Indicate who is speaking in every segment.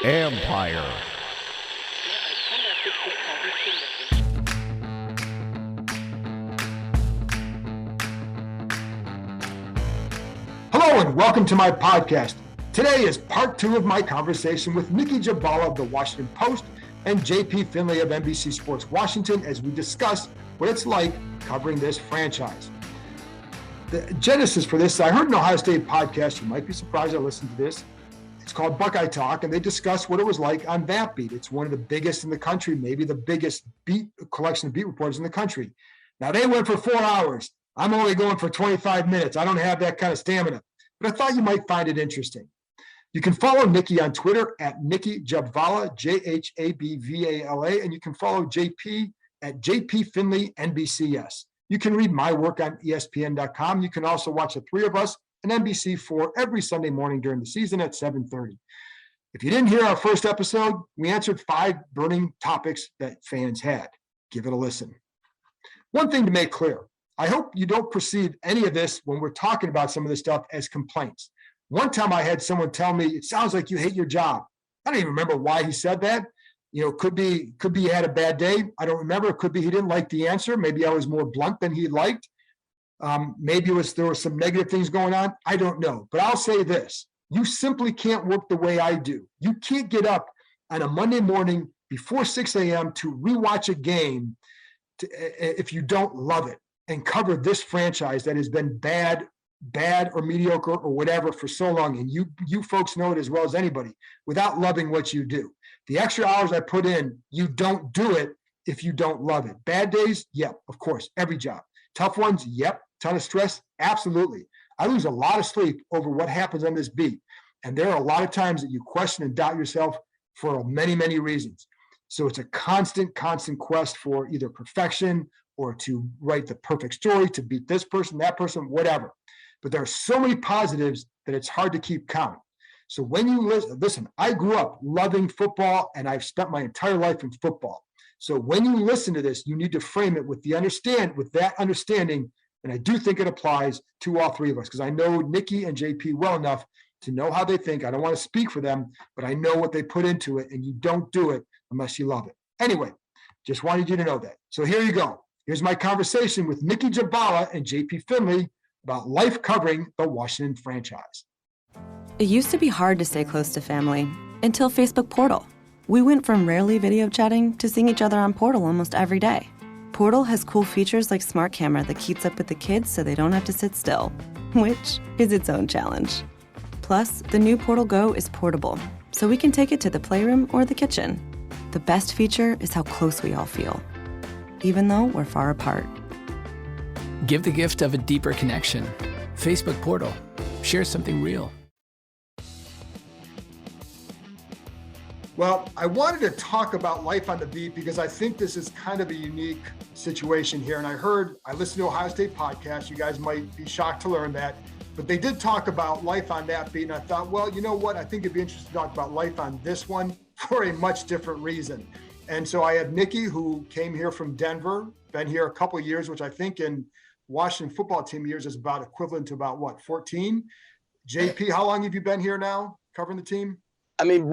Speaker 1: Empire.
Speaker 2: Hello and welcome to my podcast. Today is part 2 of my conversation with Nicki Jhabvala of the Washington Post and JP Finlay of NBC Sports Washington as we discuss what it's like covering this franchise. The genesis for this, I heard an Ohio State podcast, you might be surprised I listened to this. It's called Buckeye Talk, and they discuss what it was like on that beat. It's one of the biggest in the country, maybe the biggest beat collection of beat reporters in the country. Now, they went for 4 hours. I'm only going for 25 minutes. I don't have that kind of stamina, but I thought you might find it interesting. You can follow Nicki on Twitter at Nicki Jhabvala, Jhabvala, and you can follow JP at JP Finlay NBCS. You can read my work on ESPN.com. You can also watch the three of us on NBC4 every Sunday morning during the season at 7:30. If you didn't hear our first episode, we answered 5 burning topics that fans had. Give it a listen. One thing to make clear, I hope you don't perceive any of this when we're talking about some of this stuff as complaints. One time I had someone tell me, it sounds like you hate your job. I don't even remember why he said that. Could be he had a bad day. I don't remember. It could be he didn't like the answer. Maybe I was more blunt than he liked. Maybe there were some negative things going on. I don't know. But I'll say this. You simply can't work the way I do. You can't get up on a Monday morning before 6 a.m. to rewatch a game if you don't love it and cover this franchise that has been bad or mediocre or whatever for so long. And you folks know it as well as anybody without loving what you do. The extra hours I put in, you don't do it if you don't love it. Bad days, yep, of course, every job. Tough ones, yep. Ton of stress, absolutely. I lose a lot of sleep over what happens on this beat. And there are a lot of times that you question and doubt yourself for many, many reasons. So it's a constant quest for either perfection or to write the perfect story, to beat this person, that person, whatever. But there are so many positives that it's hard to keep count. So when you listen, I grew up loving football and I've spent my entire life in football. So when you listen to this, you need to frame it with that understanding. And I do think it applies to all three of us because I know Nicki and JP well enough to know how they think. I don't want to speak for them, but I know what they put into it, and you don't do it unless you love it. Anyway, just wanted you to know that. So here you go. Here's my conversation with Nicki Jhabvala and JP Finlay about life covering the Washington franchise.
Speaker 3: It used to be hard to stay close to family until Facebook Portal. We went from rarely video chatting to seeing each other on Portal almost every day. Portal has cool features like Smart Camera that keeps up with the kids so they don't have to sit still, which is its own challenge. Plus, the new Portal Go is portable, so we can take it to the playroom or the kitchen. The best feature is how close we all feel, even though we're far apart.
Speaker 4: Give the gift of a deeper connection. Facebook Portal. Share something real.
Speaker 2: Well, I wanted to talk about life on the beat because I think this is kind of a unique situation here. And I listened to Ohio State podcast. You guys might be shocked to learn that, but they did talk about life on that beat. And I thought, well, you know what? I think it'd be interesting to talk about life on this one for a much different reason. And so I have Nicki, who came here from Denver, been here a couple of years, which I think in Washington football team years is about equivalent to about what, 14? JP, how long have you been here now covering the team?
Speaker 5: I mean,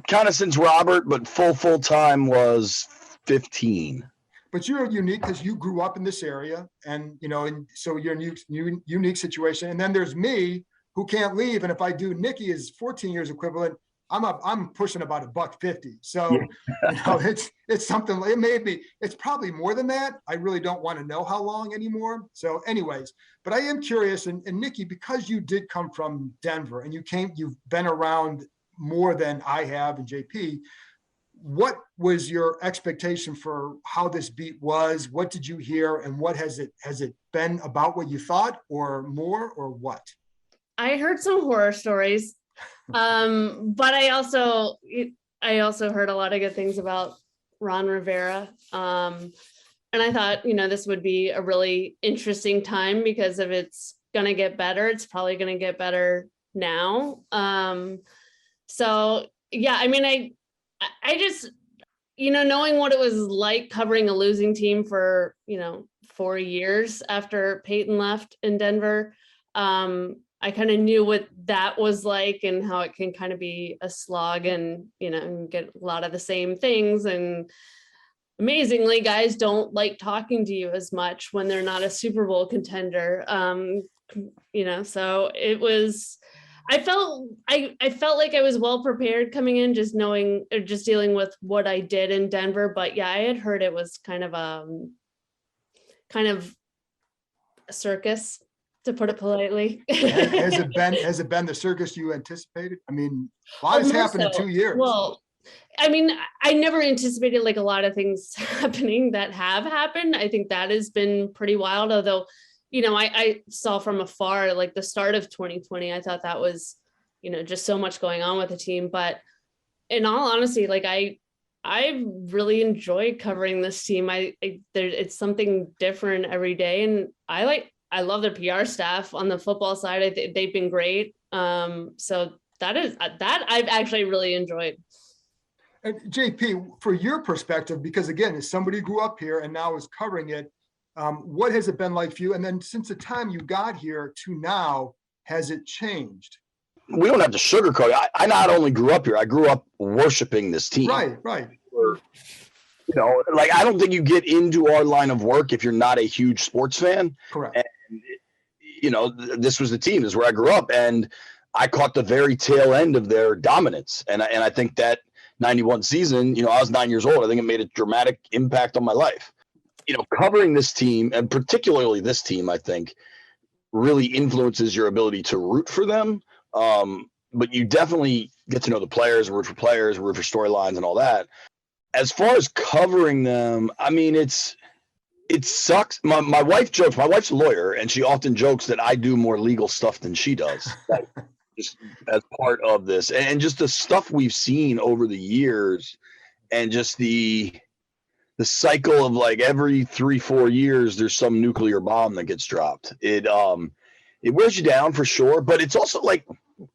Speaker 5: kind of since Robert, but full time was 15.
Speaker 2: But you're unique because you grew up in this area, and so you're in a unique situation. And then there's me, who can't leave, and if I do Nicki is 14 years equivalent, I'm pushing about $150. So it's something. It's probably more than that. I really don't want to know how long anymore. So, anyways, but I am curious, and Nicki, because you did come from Denver and you've been around more than I have and JP, what was your expectation for how this beat was? What did you hear, and what has it been about what you thought, or more, or what?
Speaker 6: I heard some horror stories, but I also heard a lot of good things about Ron Rivera, and I thought this would be a really interesting time because if it's gonna get better, it's probably gonna get better now. So yeah, I mean, I just, knowing what it was like covering a losing team for, 4 years after Peyton left in Denver, I kind of knew what that was like and how it can kind of be a slog and, and get a lot of the same things. And amazingly, guys don't like talking to you as much when they're not a Super Bowl contender. So it was, I felt like I was well prepared coming in, just dealing with what I did in Denver. But yeah, I had heard it was kind of a circus, to put it politely.
Speaker 2: Has it been the circus you anticipated? I mean, a lot has happened in 2 years.
Speaker 6: Well, I mean, I never anticipated like a lot of things happening that have happened. I think that has been pretty wild. Although, I saw from afar, like the start of 2020, I thought that was, just so much going on with the team. But in all honesty, like I really enjoy covering this team. It's something different every day. And I love their PR staff on the football side. They've been great. So that I've actually really enjoyed.
Speaker 2: And JP, for your perspective, because again, as somebody who grew up here and now is covering it, what has it been like for you? And then since the time you got here to now, has it changed?
Speaker 5: We don't have to sugarcoat it. I not only grew up here, I grew up worshiping this team.
Speaker 2: Right.
Speaker 5: I don't think you get into our line of work if you're not a huge sports fan.
Speaker 2: Correct.
Speaker 5: And, this was the team. This is where I grew up. And I caught the very tail end of their dominance. And I think that 91 season, I was 9 years old. I think it made a dramatic impact on my life. Covering this team, and particularly this team, I think really influences your ability to root for them. But you definitely get to know the players, root for storylines and all that. As far as covering them, I mean, it sucks. My wife jokes, my wife's a lawyer, and she often jokes that I do more legal stuff than she does. Just as part of this, and just the stuff we've seen over the years, and just the cycle of like every 3-4 years there's some nuclear bomb that gets dropped. It wears you down for sure, but it's also like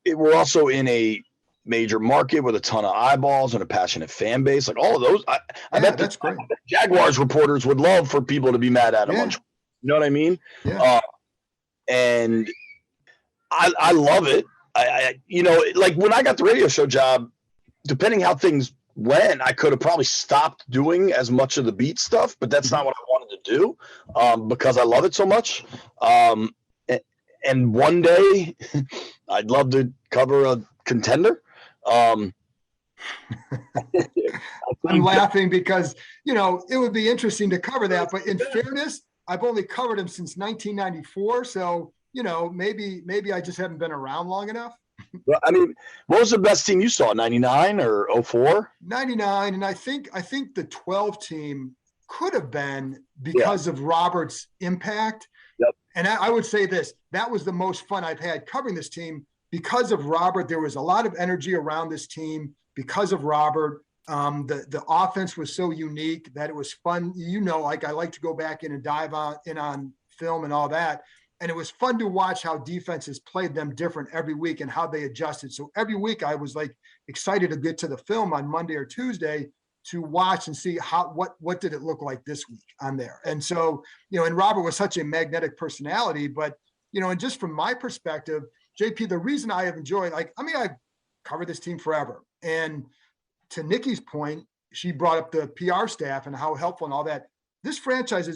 Speaker 5: we're also in a major market with a ton of eyeballs and a passionate fan base. Like all of those, I bet that's great. Jaguars reporters would love for people to be mad at them. You know what I mean?
Speaker 2: Yeah.
Speaker 5: And I love it. Like when I got the radio show job, depending how things went, I could have probably stopped doing as much of the beat stuff, but that's not what I wanted to do because I love it so much. And one day I'd love to cover a contender.
Speaker 2: I'm laughing because, it would be interesting to cover that, but in fairness, I've only covered him since 1994. So, maybe I just haven't been around long enough.
Speaker 5: Well, I mean, what was the best team you saw? 99 or 04?
Speaker 2: 99. And I think the 12 team could have been because of Robert's impact.
Speaker 5: Yep.
Speaker 2: And I would say this, that was the most fun I've had covering this team because of Robert. There was a lot of energy around this team because of Robert. The offense was so unique that it was fun. I like to go back in and dive on film and all that. And it was fun to watch how defenses played them different every week and how they adjusted. So every week I was like excited to get to the film on Monday or Tuesday to watch and see what did it look like this week on there. And so, and Robert was such a magnetic personality, but, and just from my perspective, JP, the reason I have enjoyed, I've covered this team forever. And to Nicki's point, she brought up the PR staff and how helpful and all that. This franchise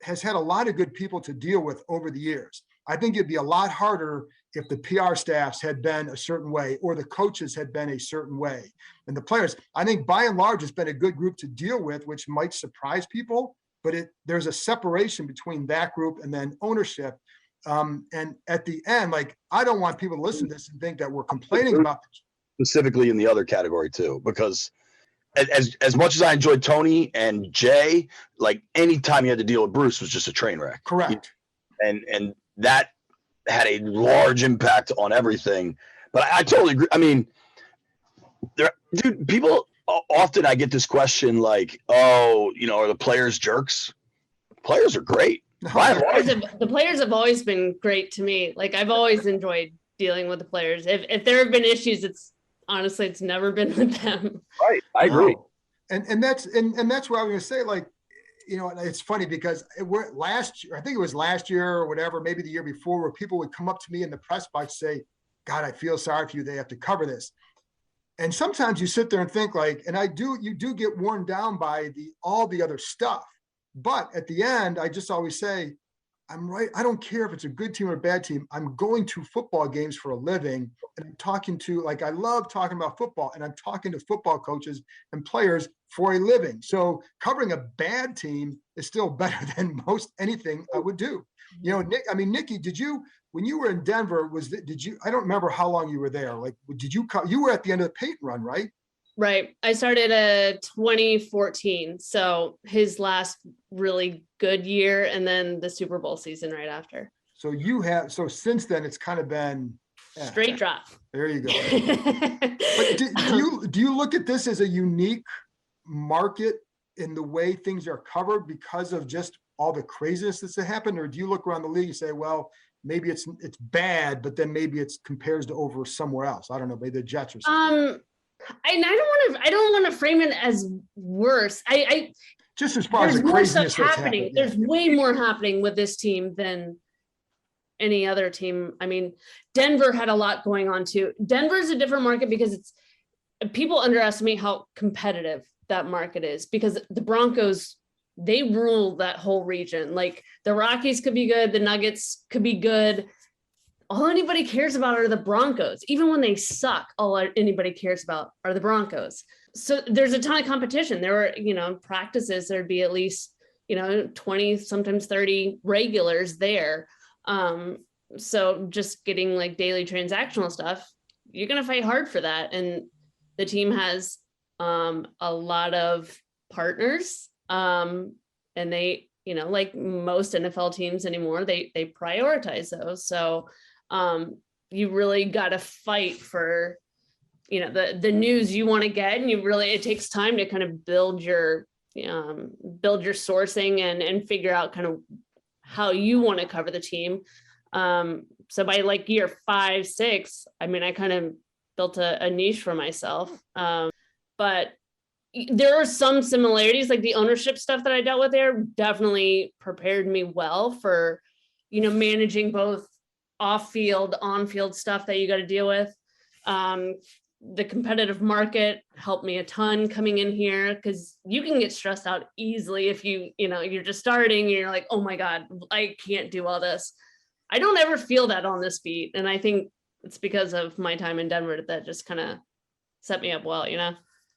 Speaker 2: has had a lot of good people to deal with over the years. I think it'd be a lot harder if the PR staffs had been a certain way or the coaches had been a certain way. And the players, I think by and large, it's been a good group to deal with, which might surprise people, but there's a separation between that group and then ownership. And at the end, I don't want people to listen to this and think that we're complaining about this.
Speaker 5: Specifically in the other category too, because as much as I enjoyed Tony and Jay, like anytime you had to deal with Bruce was just a train wreck.
Speaker 2: Correct.
Speaker 5: And that had a large impact on everything. But I totally agree. I mean, people often I get this question like, are the players jerks? Players are great.
Speaker 6: The players have always been great to me. Like I've always enjoyed dealing with the players. If there have been issues, it's never been with them.
Speaker 5: Right. I agree.
Speaker 2: And that's where I was going to say, it's funny because we're last year, I think it was last year or whatever, maybe the year before, where people would come up to me in the press box, say, God, I feel sorry for you. They have to cover this. And sometimes you sit there and think like, and you do get worn down by all the other stuff. But at the end, I just always say, I'm right. I don't care if it's a good team or a bad team. I'm going to football games for a living. And I'm talking to, I love talking about football, and I'm talking to football coaches and players for a living. So covering a bad team is still better than most anything I would do. Nicki, when you were in Denver, I don't remember how long you were there. You were at the end of the Peyton run, right?
Speaker 6: Right. I started at 2014. So his last really good year, and then the Super Bowl season right after.
Speaker 2: So since then it's kind of been
Speaker 6: straight drop.
Speaker 2: There you go. But do you look at this as a unique market in the way things are covered because of just all the craziness that's happened? Or do you look around the league and say, well, maybe it's bad, but then maybe it's compares to over somewhere else? I don't know, maybe the Jets or something.
Speaker 6: I don't want to frame it as worse. I
Speaker 2: just as far as the craziness that's happening.
Speaker 6: There's way more happening with this team than any other team. I mean, Denver had a lot going on too. Denver's a different market because people underestimate how competitive that market is, because the Broncos, they rule that whole region. Like the Rockies could be good, the Nuggets could be good. All anybody cares about are the Broncos. Even when they suck, all anybody cares about are the Broncos. So there's a ton of competition. There were, practices, there'd be at least, 20, sometimes 30 regulars there. So just getting like daily transactional stuff, you're going to fight hard for that. And the team has a lot of partners. And they, like most NFL teams anymore, they prioritize those. So you really got to fight for, the news you want to get, and it takes time to kind of build your sourcing and figure out kind of how you want to cover the team. So by like year 5, 6, I mean, I kind of built a niche for myself. But there are some similarities, like the ownership stuff that I dealt with there definitely prepared me well for, managing both off-field, on-field stuff that you got to deal with. The competitive market helped me a ton coming in here, because you can get stressed out easily if you're just starting and you're like, oh my God, I can't do all this. I don't ever feel that on this beat. And I think it's because of my time in Denver that just kind of set me up well,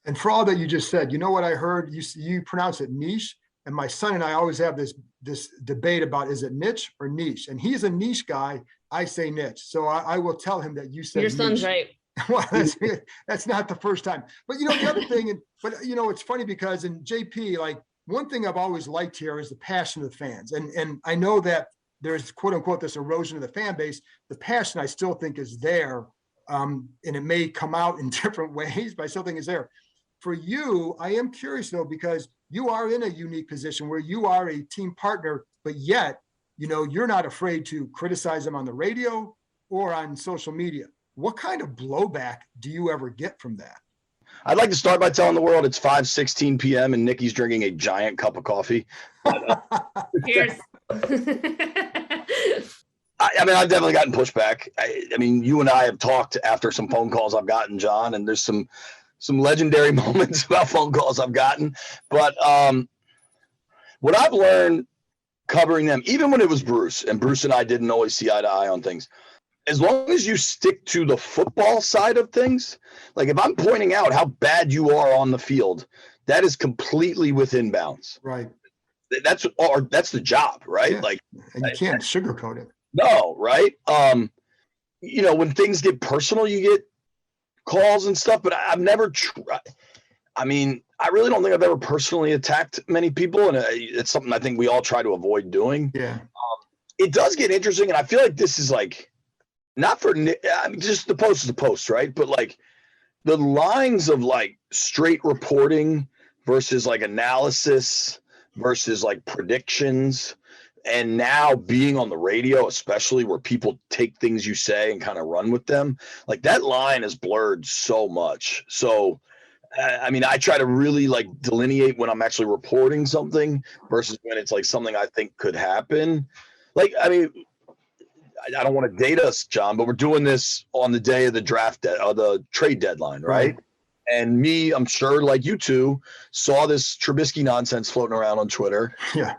Speaker 2: And for all that you just said, what I heard, you pronounce it niche. And my son and I always have this debate about, is it niche or niche? And he's a niche guy. I say niche. So I will tell him that you said
Speaker 6: your
Speaker 2: niche.
Speaker 6: son's right.
Speaker 2: Well, that's not the first time. But the other thing, it's funny because in JP, like one thing I've always liked here is the passion of the fans. And I know that there's quote unquote this erosion of the fan base. The passion I still think is there. And it may come out in different ways, but I still think it's there. For you, I am curious though, because you are in a unique position where you are a team partner, but yet, you're not afraid to criticize them on the radio or on social media. What kind of blowback do you ever get from that?
Speaker 5: I'd like to start by telling the world it's 5:16 p.m. and Nicki's drinking a giant cup of coffee.
Speaker 6: Cheers.
Speaker 5: I mean, I've definitely gotten pushback. I mean, you and I have talked after some phone calls I've gotten, John, and there's some legendary moments about phone calls I've gotten. But what I've learned covering them, even when it was Bruce, and Bruce and I didn't always see eye to eye on things, as long as you stick to the football side of things, like if I'm pointing out how bad you are on the field, that is completely within bounds.
Speaker 2: Right.
Speaker 5: That's the job, right?
Speaker 2: Yeah.
Speaker 5: Like,
Speaker 2: and you can't sugarcoat it.
Speaker 5: No, right? When things get personal, you get calls and stuff, but I've never tried. I mean, I really don't think I've ever personally attacked many people, and it's something I think we all try to avoid doing.
Speaker 2: Yeah.
Speaker 5: It does get interesting, and I feel like this is like, not for just the post is a post, right? But like the lines of like straight reporting versus like analysis versus like predictions, and now being on the radio, especially where people take things you say and kind of run with them, like that line is blurred so much. So I mean, I try to really like delineate when I'm actually reporting something versus when it's like something I think could happen. Like, I mean, I don't want to date us, John, but we're doing this on the day of the the trade deadline, right? And me, I'm sure, like you two, saw this Trubisky nonsense floating around on Twitter.
Speaker 2: Yeah.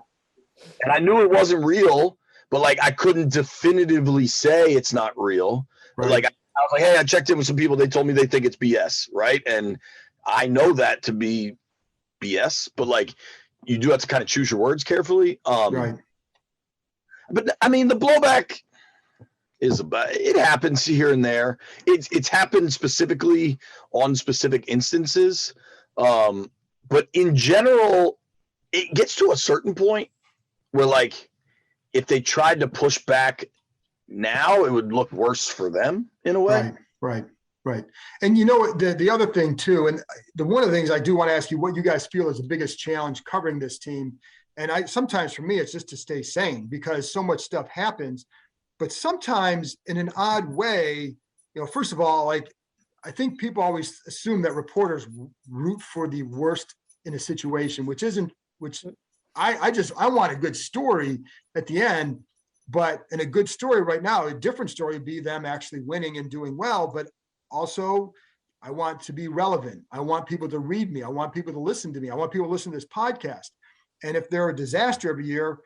Speaker 5: And I knew it wasn't real, but like I couldn't definitively say it's not real. But like I was like, hey, I checked in with some people. They told me they think it's BS, right? And I know that to be BS, but like you do have to kind of choose your words carefully. But I mean, the blowback is it happens here and there. It's happened specifically on specific instances, but in general, it gets to a certain point where like if they tried to push back now, it would look worse for them in a way.
Speaker 2: Right. And you know, the other thing too, and one of the things I do want to ask you, what you guys feel is the biggest challenge covering this team. And sometimes for me, it's just to stay sane because so much stuff happens. But sometimes in an odd way, you know, first of all, like I think people always assume that reporters root for the worst in a situation, which I want a good story at the end. But in a good story right now, a different story would be them actually winning and doing well. But also, I want to be relevant. I want people to read me. I want people to listen to me. I want people to listen to this podcast. And if they're a disaster every year,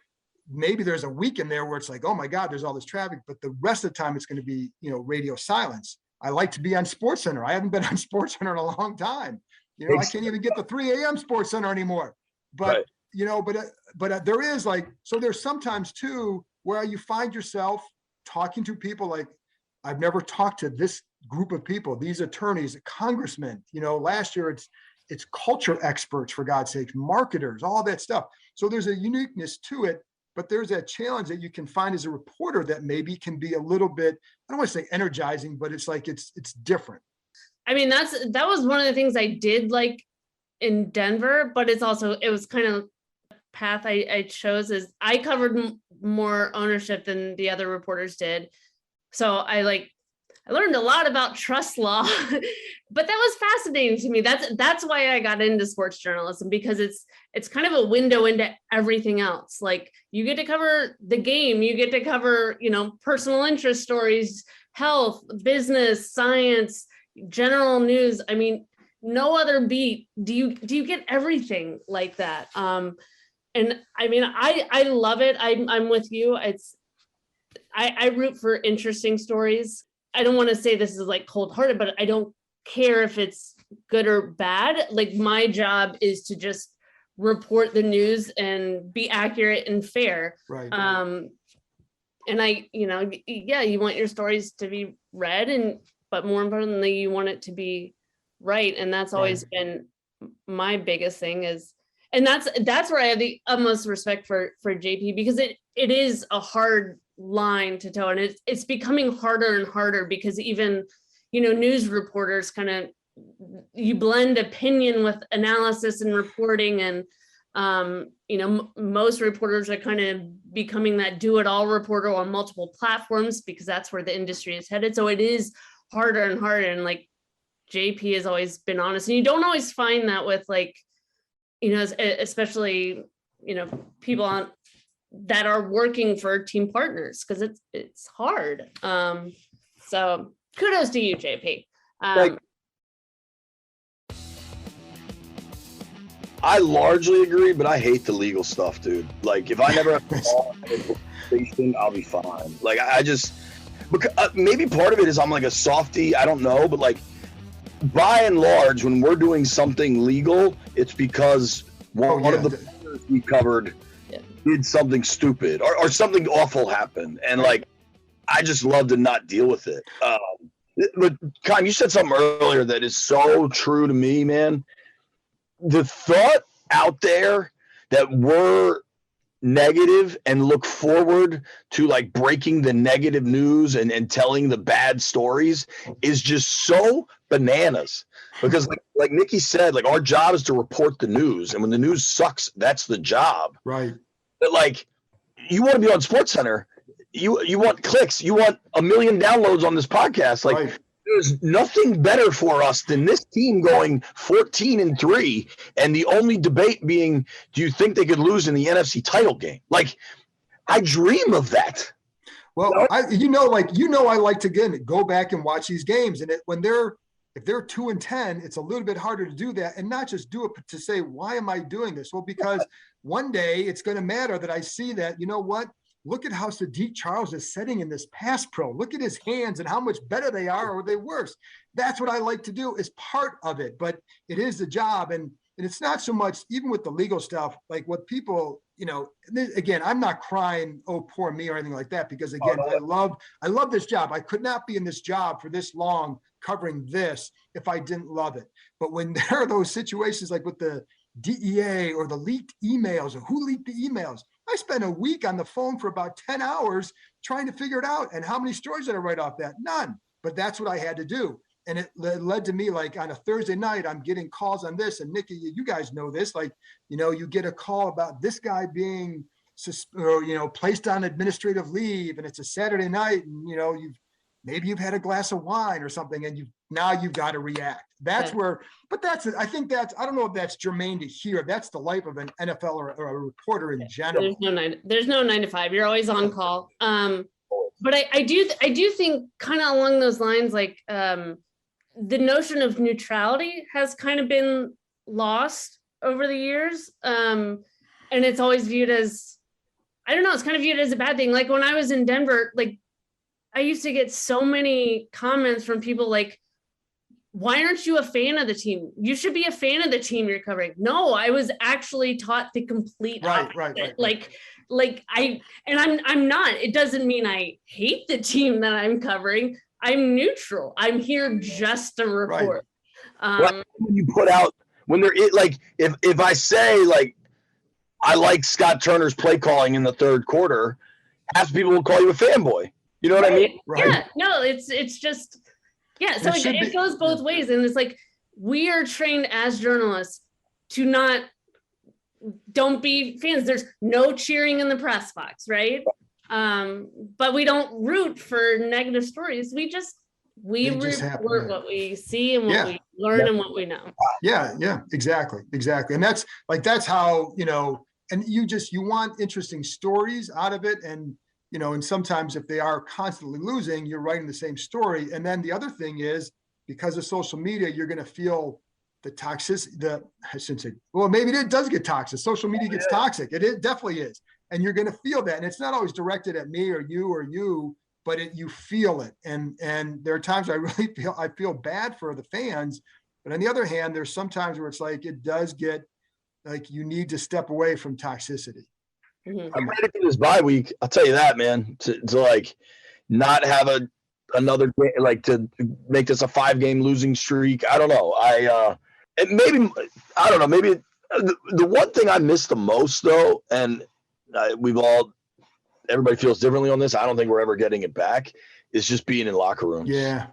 Speaker 2: maybe there's a week in there where it's like, oh my God, there's all this traffic. But the rest of the time, it's going to be, you know, radio silence. I like to be on SportsCenter. I haven't been on SportsCenter in a long time. You know, I can't even get the 3 a.m. SportsCenter anymore. But, you know, but there is like, so there's sometimes too, where you find yourself talking to people like, I've never talked to this group of people, these attorneys, congressmen, you know, last year it's culture experts, for God's sake, marketers, all that stuff. So there's a uniqueness to it, but there's that challenge that you can find as a reporter that maybe can be a little bit, I don't want to say energizing, but it's like, it's different.
Speaker 6: I mean, that was one of the things I did like in Denver, but it was kind of path I chose is I covered more ownership than the other reporters did. So I learned a lot about trust law, but that was fascinating to me. That's why I got into sports journalism, because it's kind of a window into everything else. Like you get to cover the game, you get to cover, you know, personal interest stories, health, business, science, general news. I mean, no other beat do you get everything like that. And I mean, I love it. I'm with you. I root for interesting stories. I don't want to say this is like cold-hearted, but I don't care if it's good or bad. Like my job is to just report the news and be accurate and fair.
Speaker 2: Right.
Speaker 6: And you want your stories to be read, but more importantly, you want it to be right. And that's always been my biggest thing and that's where I have the utmost respect for JP, because it is a hard line to toe, and it's becoming harder and harder because even, you know, news reporters kind of, you blend opinion with analysis and reporting, and most reporters are kind of becoming that do-it-all reporter on multiple platforms because that's where the industry is headed. So it is harder and harder, and like JP has always been honest, and you don't always find that with like, you know, especially, you know, people that are working for team partners, because it's hard. So kudos to you, JP.
Speaker 5: I largely agree, but I hate the legal stuff, dude. Like if I never have to call station, I'll be fine. Like I just, because maybe part of it is I'm like a softie. I don't know, but like, by and large, when we're doing something legal, it's because one of the players we covered did something stupid or something awful happened. And like, I just love to not deal with it. But Kyle, you said something earlier that is so true to me, man. The thought out there that we're negative and look forward to like breaking the negative news and telling the bad stories is just so bananas, because like Nicki said, like our job is to report the news, and when the news sucks, that's the job,
Speaker 2: right?
Speaker 5: But like you want to be on SportsCenter, you want clicks, you want 1 million downloads on this podcast, like there's nothing better for us than this team going 14-3, and the only debate being, do you think they could lose in the NFC title game? Like, I dream of that.
Speaker 2: Well, I like to go back and watch these games, and if they're 2-10, it's a little bit harder to do that, and not just do it but to say, why am I doing this? Well, because one day it's going to matter that I see that, you know what? Look at how Sadiq Charles is setting in this pass pro. Look at his hands and how much better they are, or are they worse? That's what I like to do as part of it, but it is the job. And it's not so much, even with the legal stuff, like what people, again, I'm not crying, oh, poor me or anything like that, because again, I love this job. I could not be in this job for this long covering this if I didn't love it. But when there are those situations like with the DEA or the leaked emails, or who leaked the emails, I spent a week on the phone for about 10 hours trying to figure it out. And how many stories did I write off that? None. But that's what I had to do. And it led to me, like on a Thursday night, I'm getting calls on this. And Nicki, you guys know this, like, you get a call about this guy being, placed on administrative leave, and it's a Saturday night, and, you've had a glass of wine or something, and you've got to react. That's where, but I think I don't know if that's germane to here. That's the life of an NFL or a reporter in general.
Speaker 6: There's no 9 to 5. You're always on call. But I do think kind of along those lines, like the notion of neutrality has kind of been lost over the years. And it's always viewed as, I don't know, it's kind of viewed as a bad thing. Like when I was in Denver, like I used to get so many comments from people like, why aren't you a fan of the team? You should be a fan of the team you're covering. No, I was actually taught the complete opposite. Right. I'm not. It doesn't mean I hate the team that I'm covering. I'm neutral. I'm here just to report.
Speaker 5: When you put out, when they're like, if I say like, I like Scott Turner's play calling in the third quarter, half people will call you a fanboy. You know what I mean?
Speaker 6: Right. Yeah. No, it's just, yeah. So it goes both ways. And it's like, we are trained as journalists to don't be fans. There's no cheering in the press box, right? But we don't root for negative stories. We report what we see and what we learn and what we know.
Speaker 2: Yeah, exactly. And that's how, and you want interesting stories out of it. And, and sometimes if they are constantly losing, you're writing the same story. And then the other thing is, because of social media, you're going to feel the toxicity, I shouldn't say, well, maybe it does get toxic. Social media gets toxic. It definitely is. And you're going to feel that. And it's not always directed at me or you, but you feel it. And there are times I feel bad for the fans. But on the other hand, there's sometimes where it's like, it does get like, you need to step away from toxicity.
Speaker 5: Mm-hmm. I'm ready for this bye week. I'll tell you that, man, to like not have another game, like to make this a 5-game losing streak. I don't know. Maybe the one thing I miss the most though, and everybody feels differently on this. I don't think we're ever getting it back. Is just being in locker rooms.
Speaker 2: Yeah.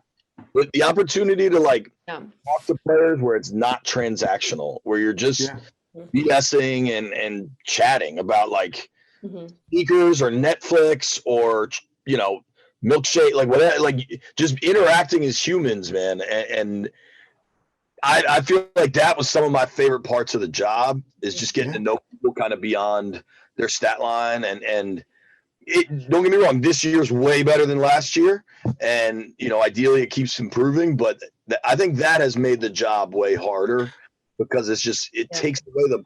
Speaker 5: With the opportunity to talk to players where it's not transactional, where you're just BSing and chatting about sneakers or Netflix or, milkshake, like whatever, like just interacting as humans, man. And I feel like that was some of my favorite parts of the job, is just getting to know people kind of beyond their stat line. And don't get me wrong, this year's way better than last year. And, ideally it keeps improving, but I think that has made the job way harder because it takes away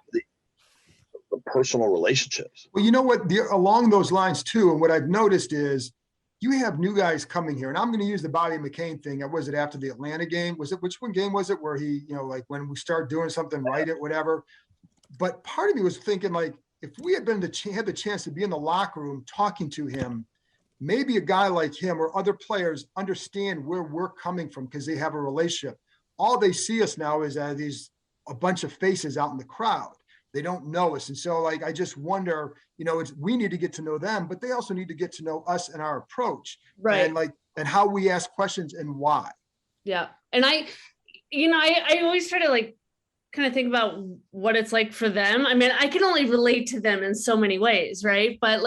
Speaker 5: the personal relationships.
Speaker 2: Well, you know what, along those lines too, and what I've noticed is you have new guys coming here, and I'm going to use the Bobby McCain thing. Was it after the Atlanta game? Which one game was it where he, like when we start doing something right at whatever. But part of me was thinking, like, if we had had the chance to be in the locker room talking to him, maybe a guy like him or other players understand where we're coming from because they have a relationship. All they see us now is a bunch of faces out in the crowd. They don't know us. And so I just wonder, we need to get to know them, but they also need to get to know us and our approach.
Speaker 6: Right.
Speaker 2: And how we ask questions and why. Yeah.
Speaker 6: And I always try to kind of think about what it's like for them. I mean, I can only relate to them in so many ways. Right. But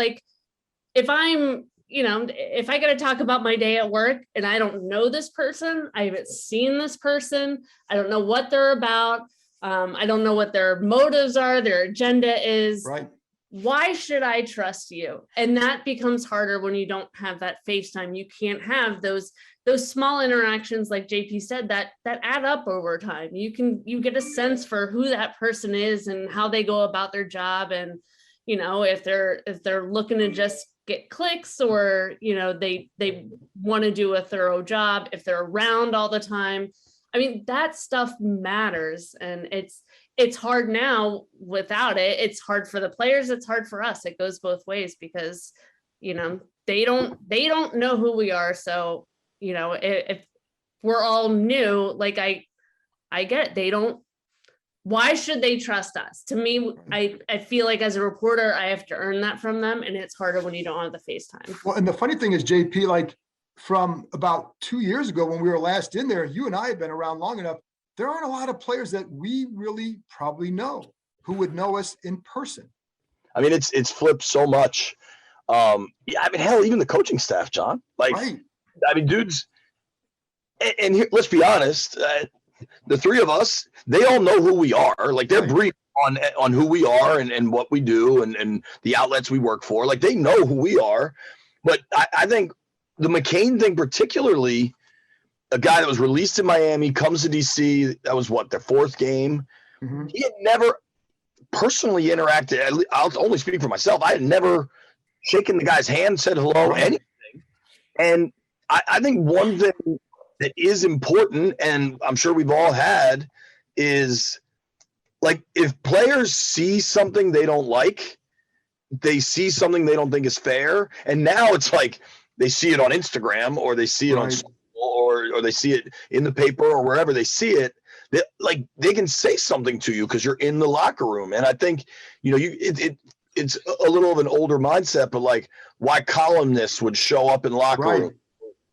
Speaker 6: if I'm, if I got to talk about my day at work and I don't know this person, I haven't seen this person, I don't know what they're about, I don't know what their motives are, their agenda is.
Speaker 2: Right.
Speaker 6: Why should I trust you? And that becomes harder when you don't have that FaceTime. You can't have those small interactions, like JP said, that add up over time. You get a sense for who that person is and how they go about their job. And, if they're looking to just get clicks, or, they want to do a thorough job, if they're around all the time. I mean, that stuff matters, and it's hard now without it. It's hard for the players. It's hard for us. It goes both ways because, they don't know who we are. So, if we're all new, like I get, why should they trust us? To me, I feel like as a reporter, I have to earn that from them. And it's harder when you don't have the FaceTime.
Speaker 2: Well, and the funny thing is, JP, like from about 2 years ago, when we were last in there, you and I have been around long enough. There aren't a lot of players that we really probably know who would know us in person.
Speaker 5: I mean, it's flipped so much. Hell, even the coaching staff, John,
Speaker 2: Right.
Speaker 5: I mean, dudes, and here, let's be honest, the three of us, they all know who we are. Like, they're briefed on who we are and what we do and the outlets we work for. Like, they know who we are. But I think the McCain thing particularly, a guy that was released in Miami, comes to DC, that was their fourth game. Mm-hmm. He had never personally interacted. I'll only speak for myself. I had never shaken the guy's hand, said hello, anything. And I think one thing that is important, and I'm sure we've all had, is like, if players see something they don't like, they see something they don't think is fair, and now it's like they see it on Instagram, or they see it on social, or they see it in the paper, or wherever they see it, they can say something to you because you're in the locker room. And I think, it's a little of an older mindset, but like, why columnists would show up in locker room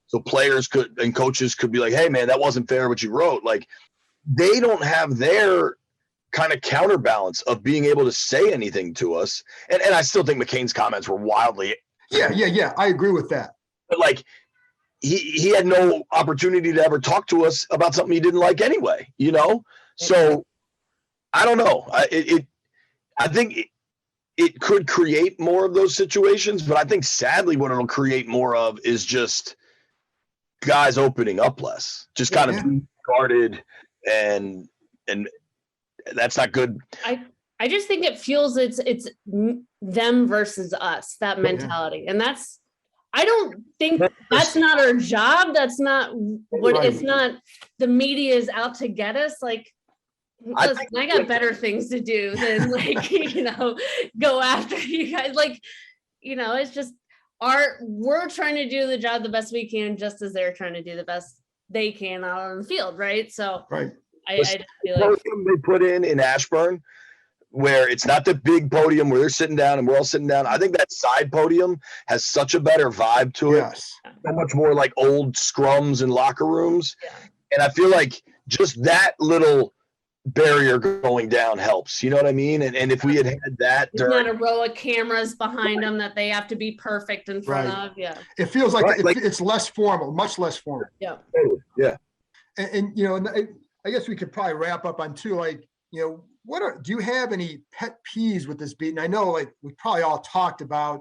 Speaker 5: so players and coaches could be like, hey man, that wasn't fair what you wrote. Like, they don't have their kind of counterbalance of being able to say anything to us. And I still think McCain's comments were wildly.
Speaker 2: Yeah. I agree with that.
Speaker 5: But like, he had no opportunity to ever talk to us about something he didn't like anyway, So I don't know. I think it could create more of those situations, but I think sadly what it'll create more of is just guys opening up less, just kind of guarded, and that's not good.
Speaker 6: I just think it fuels it's them versus us, that mentality. And I don't think that's not our job. That's not what it's not. The media is out to get us. Like, listen, I got better things to do than go after you guys. Like, it's just we're trying to do the job the best we can, just as they're trying to do the best they can out on the field. Right. So I just feel like
Speaker 5: they put in Ashburn, where it's not the big podium where they're sitting down and we're all sitting down. I think that side podium has such a better vibe to it. So much more like old scrums and locker rooms. Yeah. And I feel like just that little barrier going down helps. You know what I mean? And if we had that,
Speaker 6: there's not a row of cameras behind them that they have to be perfect in front of. Yeah.
Speaker 2: It feels like it's less formal, much less formal.
Speaker 6: Yeah.
Speaker 2: Yeah. And I guess we could probably wrap up on two, like, do you have any pet peeves with this beat? And I know, like, we probably all talked about,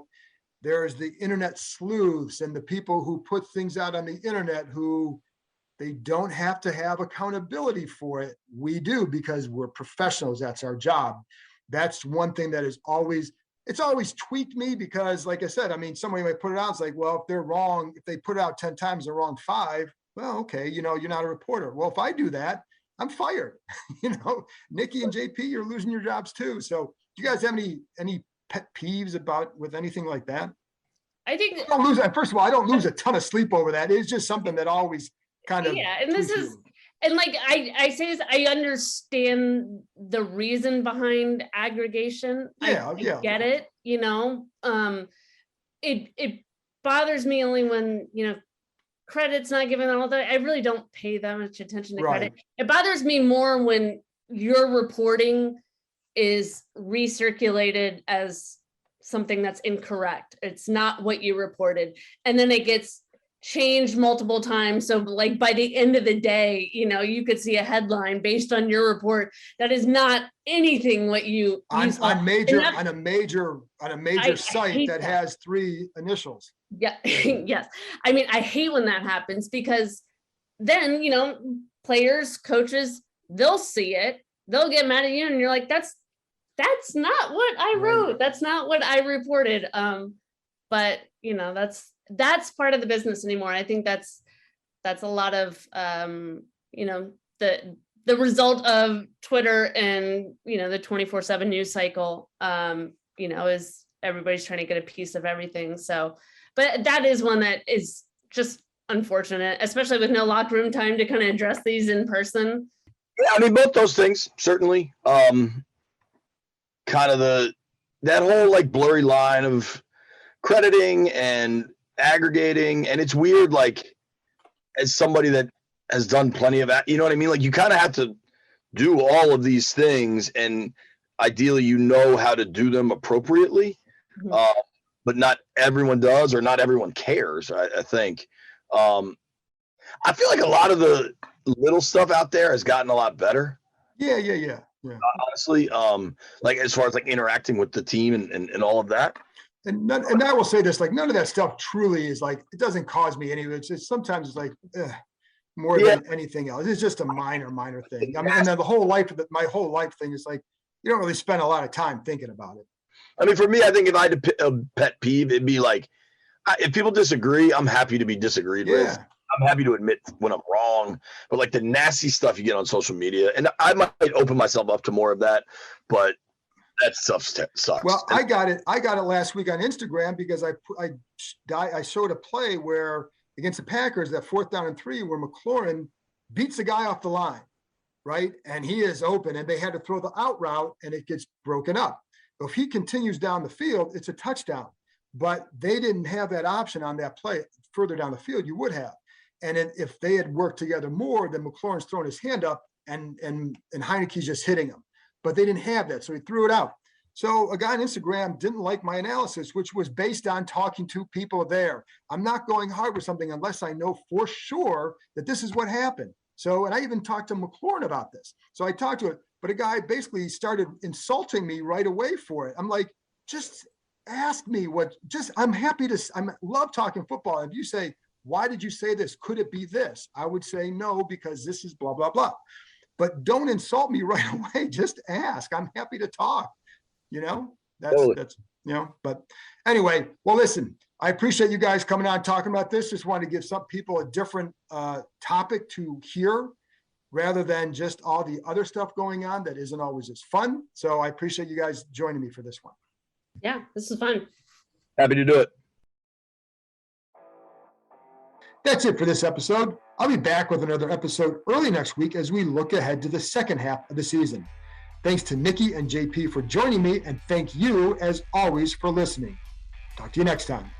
Speaker 2: there's the internet sleuths and the people who put things out on the internet who they don't have to have accountability for it. We do, because we're professionals. That's our job. That's one thing that it's always tweaked me, because like I said, I mean, somebody might put it out. It's like, well, if they're wrong, if they put it out 10 times, they're wrong 5. Well, okay. You're not a reporter. Well, if I do that, I'm fired. Nicki and JP, you're losing your jobs too. So do you guys have any pet peeves with anything like that?
Speaker 6: I think
Speaker 2: first of all, I don't lose a ton of sleep over that. It's just something that always kind of,
Speaker 6: and this is, and like I say this, I understand the reason behind aggregation. I get it. It bothers me only when credit's not given all that. I really don't pay that much attention to credit. It bothers me more when your reporting is recirculated as something that's incorrect. It's not what you reported. And then it gets changed multiple times. So like by the end of the day, you could see a headline based on your report that is not anything what you
Speaker 2: on a major site that
Speaker 6: that
Speaker 2: has 3 initials.
Speaker 6: Yeah. Yes. I mean, I hate when that happens, because then, players, coaches, they'll see it, they'll get mad at you, and you're like, that's not what I wrote. That's not what I reported. But that's part of the business anymore. I think that's a lot of, the result of Twitter and, the 24/7 news cycle, is everybody's trying to get a piece of everything. So, but that is one that is just unfortunate, especially with no locker room time to kind of address these in person.
Speaker 5: Yeah, I mean, both those things, certainly. Kind of that whole like blurry line of crediting and aggregating. And it's weird, like, as somebody that has done plenty of that, you know what I mean? Like, you kind of have to do all of these things, and ideally, how to do them appropriately. Mm-hmm. But not everyone does, or not everyone cares, I think. I feel like a lot of the little stuff out there has gotten a lot better.
Speaker 2: Yeah.
Speaker 5: Honestly, like as far as like interacting with the team and all of that.
Speaker 2: And I will say this, like, none of that stuff truly is like, it doesn't cause me any. It's sometimes it's like more than anything else. It's just a minor thing. I mean, and then my whole life thing is like, you don't really spend a lot of time thinking about it.
Speaker 5: I mean, for me, I think if I had a pet peeve, it'd be like, if people disagree, I'm happy to be disagreed with. I'm happy to admit when I'm wrong. But like the nasty stuff you get on social media, and I might open myself up to more of that, but that stuff sucks.
Speaker 2: Well, I got it last week on Instagram, because I showed a play where against the Packers, that 4th down and 3, where McLaurin beats the guy off the line, right? And he is open, and they had to throw the out route, and it gets broken up. If he continues down the field, it's a touchdown. But they didn't have that option on that play. Further down the field, you would have. And if they had worked together more, then McLaurin's throwing his hand up and Heineke's just hitting him. But they didn't have that, so he threw it out. So a guy on Instagram didn't like my analysis, which was based on talking to people there. I'm not going hard with something unless I know for sure that this is what happened. So, and I even talked to McLaurin about this. So I talked to it, but a guy basically started insulting me right away for it. I'm like, just ask me I love talking football. And if you say, why did you say this? Could it be this? I would say no, because this is blah, blah, blah. But don't insult me right away. Just ask. I'm happy to talk. That's but anyway, well, listen, I appreciate you guys coming on talking about this. Just wanted to give some people a different topic to hear, rather than just all the other stuff going on that isn't always as fun. So I appreciate you guys joining me for this one.
Speaker 6: Yeah, this is fun.
Speaker 5: Happy to do it.
Speaker 2: That's it for this episode. I'll be back with another episode early next week as we look ahead to the second half of the season. Thanks to Nicki and JP for joining me, and thank you, as always, for listening. Talk to you next time.